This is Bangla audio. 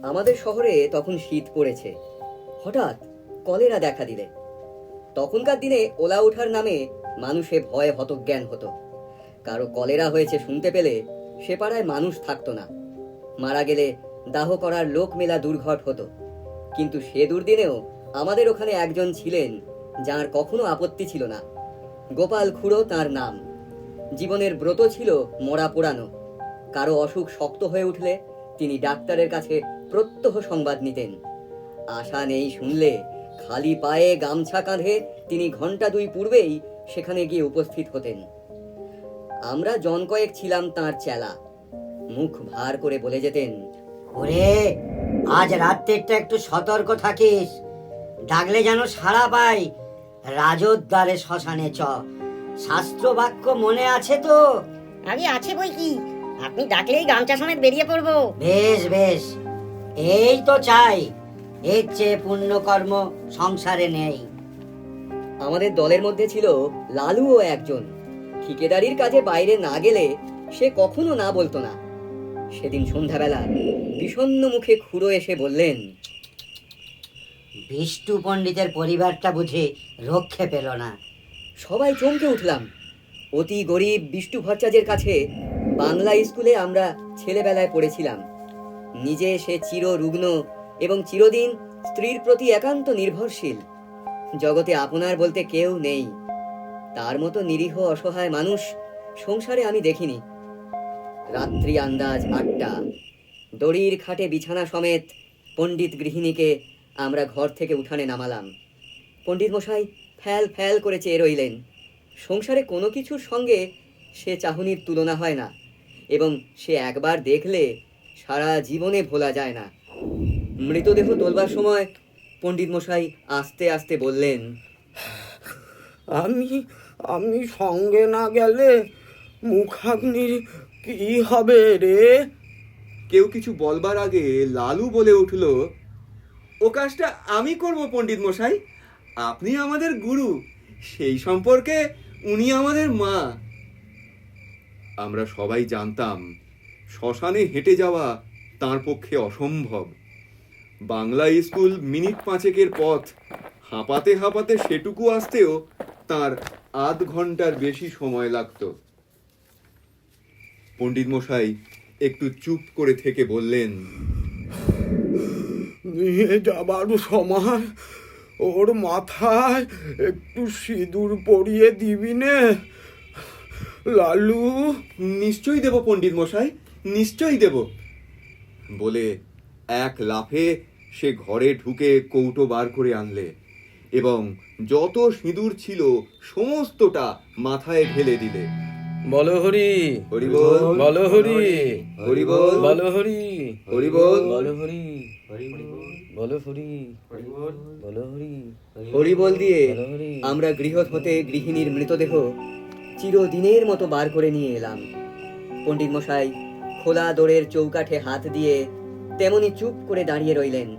আমাদের শহরে তখন শীত পড়েছে। হঠাৎ কলেরা দেখা দিলে। তখনকার দিনে ওলা ওঠার নামে মানুষে ভয়ে হতজ্ঞান হতো। কারো কলেরা হয়েছে শুনতে পেলে সে পাড়ায় মানুষ থাকতো না। মারা গেলে দাহ করার লোক মেলা দুর্ঘট হতো। কিন্তু সে দুর্দিনেও আমাদের ওখানে একজন ছিলেন যার কখনো আপত্তি ছিল না। গোপাল খুড়ো তার নাম। জীবনের ব্রত ছিল মরা পোড়ানো। কারো অসুখ শক্ত হয়ে উঠলে তিনি ডাক্তারের কাছে প্রত্যহ সংবাদ নিতেন। আশা নেই শুনলে খালি পায়ে গামছা কাঁধে তিনি ঘন্টা 2 পূর্বেই সেখানে গিয়ে উপস্থিত হতেন। আমরা জন কয়েক ছিলাম তাঁর চেলা। মুখ ভার করে বলে যেতেন, ওরে, আজ রাত্রেরটা একটু সতর্ক থাকিস, ডাকলে যেন সাড়া পাই। রাজোদ্দারে শ্মশানে চ, শাস্ত্র বাক্য মনে আছে তো? আরে আছে বই কি, আপনি ডাকলেই গামছা সমেত বেরিয়ে পড়বো। বেশ বেশ, এই তো চাই। এর চেয়ে পুণ্যকর্ম সংসারে নেই। আমাদের দলের মধ্যে ছিল লালুও একজন। ঠিকেদারির কাজে বাইরে না গেলে সে কখনো না বলতো না। সেদিন সন্ধ্যাবেলা বিষণ্ণ মুখে খুড়ো এসে বললেন, বিষ্টু পণ্ডিতের পরিবারটা বুঝি রক্ষে পেল না। সবাই চমকে উঠলাম। অতি গরিব বিষ্টু ভট্টাচার্যের কাছে বাংলা স্কুলে আমরা ছেলেবেলায় পড়েছিলাম। নিজে সে চিররুগ্ন এবং চিরদিন স্ত্রীর প্রতি একান্ত নির্ভরশীল। জগতে আপনার বলতে কেউ নেই। তার মতো নিরীহ অসহায় মানুষ সংসারে আমি দেখিনি। রাত্রি আন্দাজ 8টা। দড়ির খাটে বিছানা সমেত পণ্ডিত গৃহিণীকে আমরা ঘর থেকে উঠানে নামালাম। পণ্ডিত মশাই ফ্যাল ফ্যাল করে চেয়ে রইলেন। সংসারে কোনো কিছুর সঙ্গে সে চাহনির তুলনা হয় না, এবং সে একবার দেখলে সারা জীবনে ভোলা যায় না। মৃতদেহ তোলবার সময় পণ্ডিত মশাই আস্তে আস্তে বললেন, আমি আমি সঙ্গে না গেলে মুখাগ্নির কি হবে রে? কেউ কিছু বলবার আগে লালু বলে উঠল, ও কাজটা আমি করব পণ্ডিত মশাই। আপনি আমাদের গুরু, সেই সম্পর্কে উনি আমাদের মা। আমরা সবাই জানতাম শ্মশানে হেঁটে যাওয়া তার পক্ষে অসম্ভব। বাংলা স্কুল মিনিট 5 পথ। হাঁপাতে হাঁপাতে সেটুকু আসতেও তার আধ ঘন্টার বেশি সময় লাগত। পণ্ডিত মশাই একটু চুপ করে থেকে বললেন, নিয়ে যাবার সময় ওর মাথায় একটু সিঁদুর পরিয়ে দিবি নে লালু? নিশ্চয়ই দেব পণ্ডিত মশাই, নিশ্চয়ই দেব বলে এক লাফে সে ঘরে ঢুকে কৌটো বার করে আনলে এবং যত সিঁদুর ছিল সমস্তটা মাথায় ঢেলে দিলে। বলো হরি হরি বল, বলো হরি হরি বল, বলো হরি হরি বল, বলো হরি বলো হরি বলো হরি। হরিবল দিয়ে আমরা গৃহ হতে গৃহিণীর মৃতদেহ চিরদিনের মতো বার করে নিয়ে এলাম। পণ্ডিত মশাই খোলা দোরের চৌকাঠে হাত দিয়ে তেমনি চুপ করে দাঁড়িয়ে রইলেন।